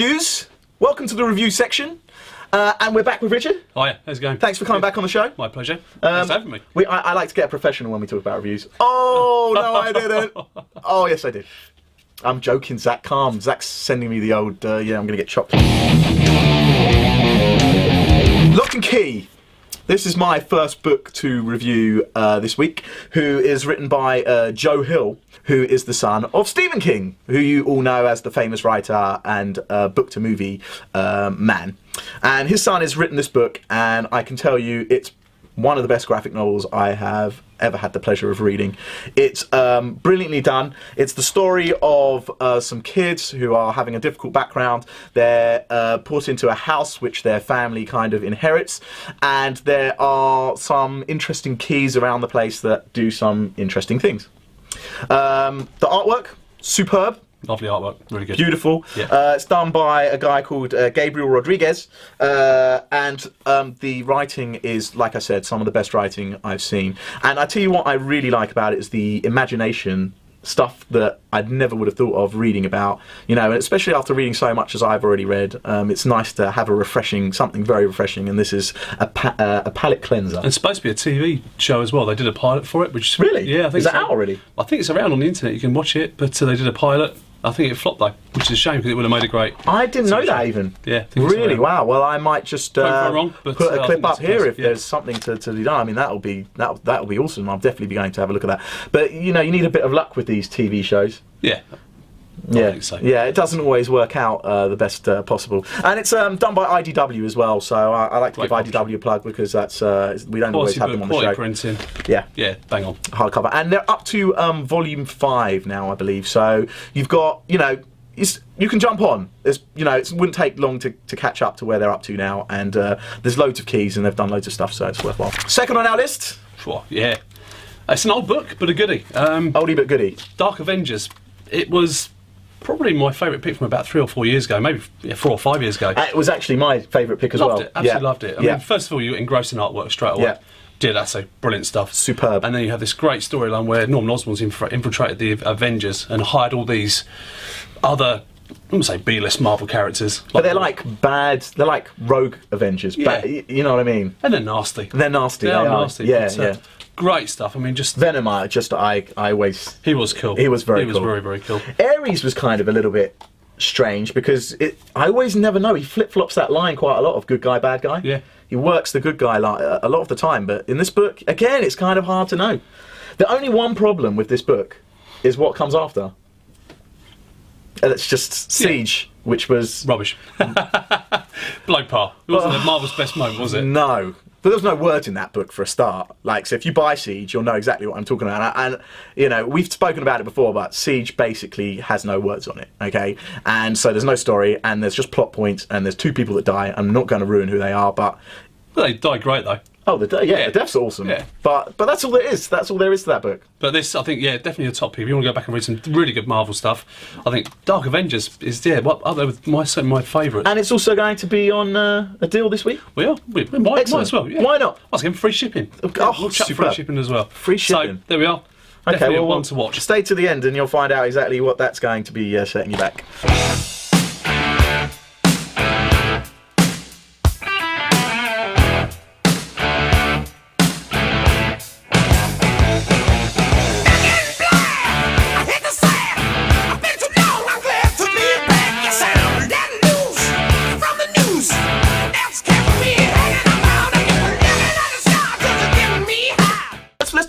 reviews. Welcome to the review section. And we're back with Richard. Oh yeah, how's it going? Thanks for coming back on the show. My pleasure. Thanks for having me. I like to get professional when we talk about reviews. Oh, no I didn't. Oh, yes I did. I'm joking, Zach, calm. Zach's sending me the old, yeah, I'm going to get chopped. Locke and Key. This is my first book to review this week, who is written by Joe Hill, who is the son of Stephen King, who you all know as the famous writer and book-to-movie man. And his son has written this book, and I can tell you it's one of the best graphic novels I have ever had the pleasure of reading. It's brilliantly done. It's the story of some kids who are having a difficult background. They're put into a house which their family kind of inherits, and there are some interesting keys around the place that do some interesting things. The artwork, superb. Lovely artwork, really good. Beautiful. Yeah. It's done by a guy called Gabriel Rodriguez, and the writing is, like I said, some of the best writing I've seen. And I tell you what I really like about it is the imagination stuff that I never would have thought of reading about. You know, especially after reading so much as I've already read, it's nice to have a refreshing, something very refreshing, and this is a palate cleanser. And it's supposed to be a TV show as well. They did a pilot for it, which really, yeah, I think is that out already? I think it's around on the internet. You can watch it, but they did a pilot. I think it flopped though, which is a shame because it would have made a great. I didn't know that even. Yeah. Really? Wow. Well, I might just put a clip up here if there's something to be done. I mean, that'll be awesome. I'll definitely be going to have a look at that. But you know, you need a bit of luck with these TV shows. Yeah. Yeah, I think so. Yeah, it doesn't always work out the best possible, and it's done by IDW as well. So I like to give IDW a plug because that's we don't always have them on the show. Printing. Yeah, yeah, bang on. Hardcover, and they're up to volume 5 now, I believe. So you've got, you know, you can jump on. There's, you know, it wouldn't take long to catch up to where they're up to now, and there's loads of keys and they've done loads of stuff, so it's worthwhile. Second on our list. Yeah, it's an old book, but a goodie. Oldie but goodie. Dark Avengers. It was probably my favourite pick from about 3 or 4 years ago, maybe 4 or 5 years ago. It was actually my favourite pick as well. Loved it, absolutely loved it. I mean, first of all, you engross in artwork straight away. Yeah. Yeah, that's a brilliant stuff. Superb. And then you have this great storyline where Norman Osborn's infiltrated the Avengers and hired all these other, I'm going to say B-list Marvel characters. But they're like bad, they're like rogue Avengers. Yeah. You know what I mean? And they're nasty. They're nasty. They are nasty. Yeah, but, yeah. Great stuff. I mean, just Venom. I always. He was cool. He was very cool. He was very, very cool. Ares was kind of a little bit strange because I always never know. He flip-flops that line quite a lot of good guy, bad guy. Yeah. He works the good guy a lot of the time, but in this book, again, it's kind of hard to know. The only one problem with this book is what comes after. And it's just Siege, which was rubbish. Blow par. It wasn't Marvel's best moment, was it? No. But there's no words in that book for a start. Like, so if you buy Siege, you'll know exactly what I'm talking about. And you know, we've spoken about it before, but Siege basically has no words on it, okay? And so there's no story, and there's just plot points, and there's 2 people that die. I'm not going to ruin who they are, but... Well, they die great, though. Oh, the death's awesome. Yeah. But that's all there is. That's all there is to that book. But this, I think, definitely a top pick. If you want to go back and read some really good Marvel stuff, I think Dark Avengers is up there with my favourite. And it's also going to be on a deal this week. We might as well. Yeah. Why not? Once again, free shipping. We'll chat free shipping as well. Free shipping. So there we are. Okay, definitely well, one to watch. Stay to the end, and you'll find out exactly what that's going to be setting you back.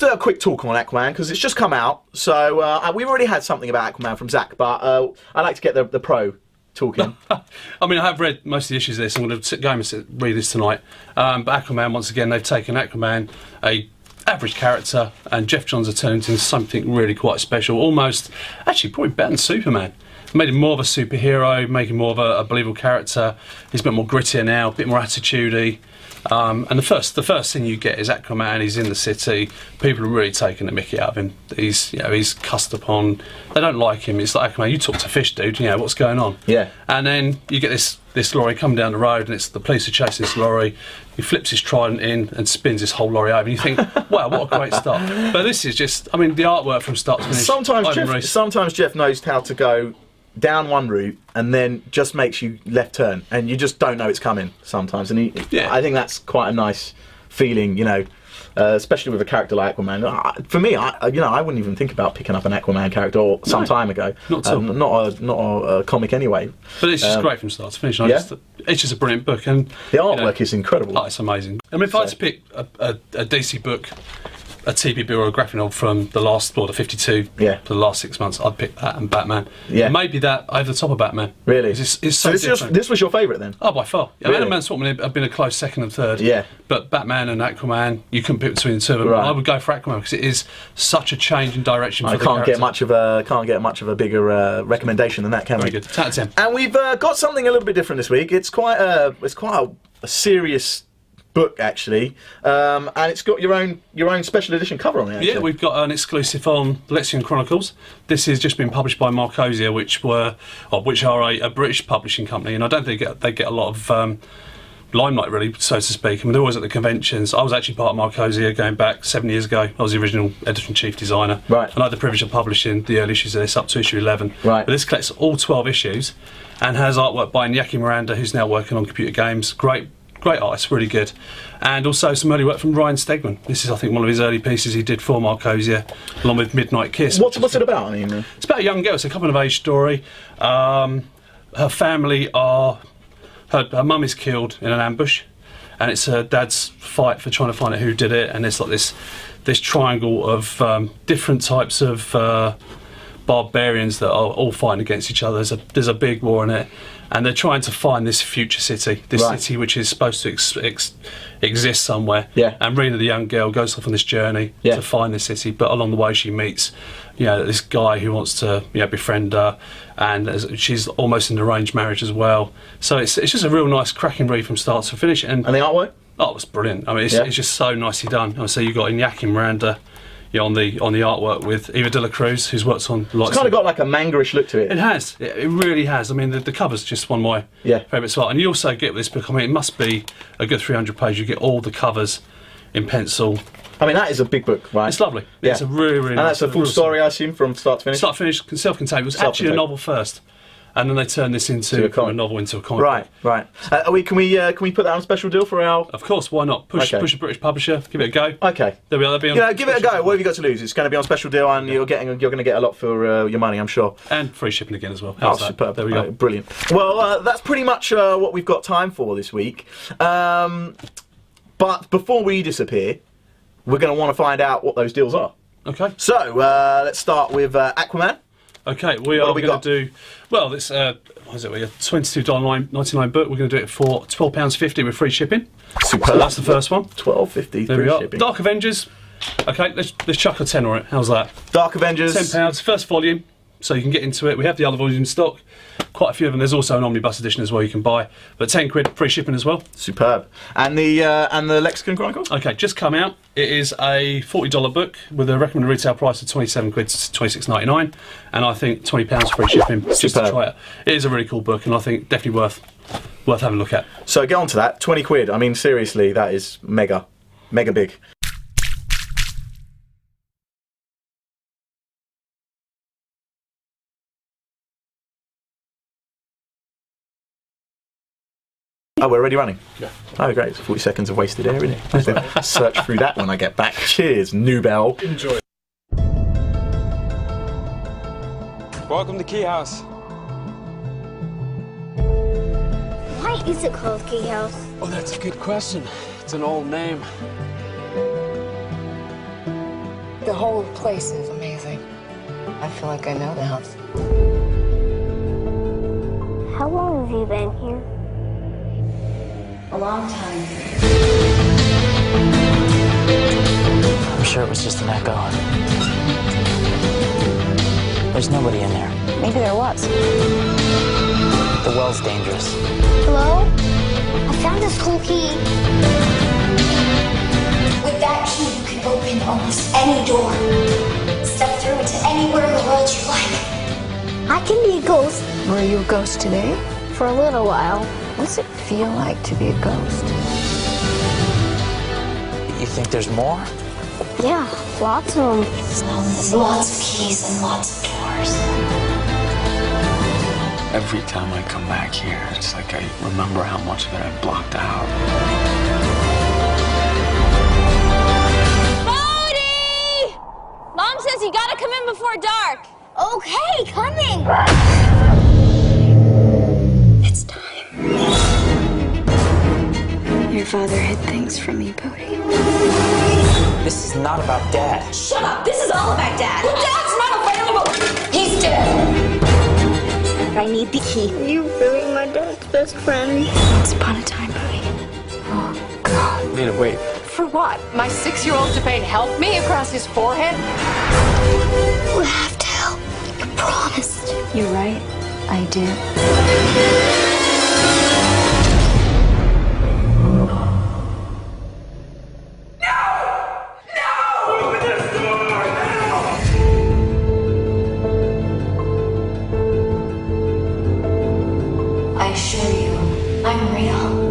A quick talk on Aquaman because it's just come out, so we've already had something about Aquaman from Zach, but I like to get the pro talking. I mean, I have read most of the issues of this. I'm going to go and read this tonight. But Aquaman, once again, they've taken Aquaman, a average character, and Jeff Johns have turned into something really quite special, almost, actually, probably better than Superman. Made him more of a superhero, making more of a believable character. He's a bit more grittier now, a bit more attitudey. And the first thing you get is Aquaman. He's in the city. People are really taking the mickey out of him. He's cussed upon. They don't like him. It's like, Aquaman, you talk to fish, dude. You know what's going on. Yeah. And then you get this lorry coming down the road, and it's the police are chasing this lorry. He flips his trident in and spins this whole lorry over. And you think, wow, what a great start. But this is just, I mean, the artwork from start to finish. Sometimes Jeff knows how to go down one route and then just makes you left turn, and you just don't know it's coming sometimes. And I think that's quite a nice feeling, you know. Especially with a character like Aquaman. For me, I wouldn't even think about picking up an Aquaman character some time ago. Not at all. Not a comic anyway. But it's just great from start to finish. It's just a brilliant book, and the artwork is incredible. Oh, it's amazing. I mean, if I had to pick a DC book, a TPB or a graphic novel from the last, the 52 for the last 6 months, I'd pick that and Batman. Yeah. Maybe that over the top of Batman. Really? It's so this was your favourite then? Oh, by far. Really? Iron Man Swatman have been a close second and third. Yeah. But Batman and Aquaman, you couldn't pick between the two of them. Right. I would go for Aquaman because it is such a change in direction for the character. Can't get much of a bigger recommendation than that, can we? Very good. 10 out of 10. And we've got something a little bit different this week. It's quite a serious book actually, and it's got your own special edition cover on it. Actually. Yeah, we've got an exclusive on Lexian Chronicles. This has just been published by Marcosia, which are a British publishing company, and I don't think they get a lot of limelight, really, so to speak. I mean, they're always at the conventions. I was actually part of Marcosia going back 7 years ago. I was the original editor-in-chief designer. Right. And I had the privilege of publishing the early issues of this up to issue 11. Right. But this collects all 12 issues and has artwork by Iñaki Miranda, who's now working on computer games. Great artist, really good. And also some early work from Ryan Stegman. This is, I think, one of his early pieces he did for Marcosia, along with Midnight Kiss. What's it about? I mean, it's about a young girl. It's a coming of age story. Her family her mum is killed in an ambush, and it's her dad's fight for trying to find out who did it. And it's like this triangle of different types of barbarians that are all fighting against each other. There's a big war in it. And they're trying to find this future city, city which is supposed to exist somewhere. Yeah. And Rena, the young girl, goes off on this journey to find this city. But along the way, she meets, this guy who wants to, befriend her, and she's almost in an arranged marriage as well. So it's just a real nice, cracking read from start to finish. And the artwork? Oh, it's brilliant. I mean, it's just so nicely done. So you've got Iñaki Miranda. On the artwork with Eva de la Cruz, who's worked on lots. It's kind of got like a manga-ish look to it. It has. It really has. I mean, the cover's just one of my favourite art. And you also get with this book, I mean, it must be a good 300 pages. You get all the covers in pencil. I mean, that is a big book, right? It's lovely. Yeah. It's a really, really nice. And that's a full story, I assume, from start to finish? Start to finish, self-contained. It was actually a novel first. And then they turned this into a novel into a comic. Right. Can we put that on a special deal for our? Of course, why not? Push a British publisher, give it a go. Okay. There we are. Give it a go. What have you got to lose? It's going to be on special deal, and you're going to get a lot for your money, I'm sure. And free shipping again as well. Superb. There we go. Brilliant. Well, that's pretty much what we've got time for this week. But before we disappear, we're going to want to find out what those deals are. Okay. So let's start with Aquaman. Okay, we are going to do, well, this, what is it, we have $22.99 book. We're going to do it for £12.50 with free shipping. Superb. So that's the first one. £12.50 there we free are. shipping. Dark Avengers. Okay, let's chuck a tenner on it. How's that? Dark Avengers. £10, first volume, so you can get into it. We have the other volumes in stock. Quite a few of them. There's also an omnibus edition as well you can buy. But £10 free shipping as well. Superb. And the Lexian Chronicles? Okay, just come out. It is a $40 book with a recommended retail price of £27 to £26.99, and I think £20 free shipping. Just to try it. It is a really cool book, and I think definitely worth having a look at. So get on to that. £20. I mean, seriously, that is mega big. Oh, we're already running? Yeah. Oh, great. It's 40 seconds of wasted air, isn't it? I'll search through that when I get back. Cheers, NoobEl. Enjoy. Welcome to Key House. Why is it called Key House? Oh, that's a good question. It's an old name. The whole place is amazing. I feel like I know the house. How long have you been here? A long time. I'm sure it was just an echo. There's nobody in there. Maybe there was. The well's dangerous. Hello? I found this cool key. With that key, you can open almost any door. Step through into anywhere in the world you like. I can be a ghost. Were you a ghost today? For a little while. What's it feel like to be a ghost? You think there's more? Yeah, lots of them. There's lots of keys and lots of doors. Every time I come back here, it's like I remember how much of it I blocked out. Bodhi! Mom says you gotta come in before dark. Okay, coming. It's time. Your father hid things from me, Bodhi. This is not about Dad. Shut up! This is all about Dad! Dad's not available! He's dead! I need the key. You really my dad's best friend. Once upon a time, Bodhi. Oh, God. Nina, wait. For what? My 6-year-old Devane helped me across his forehead? You have to help. You promised. You're right. I did. I assure you, I'm real.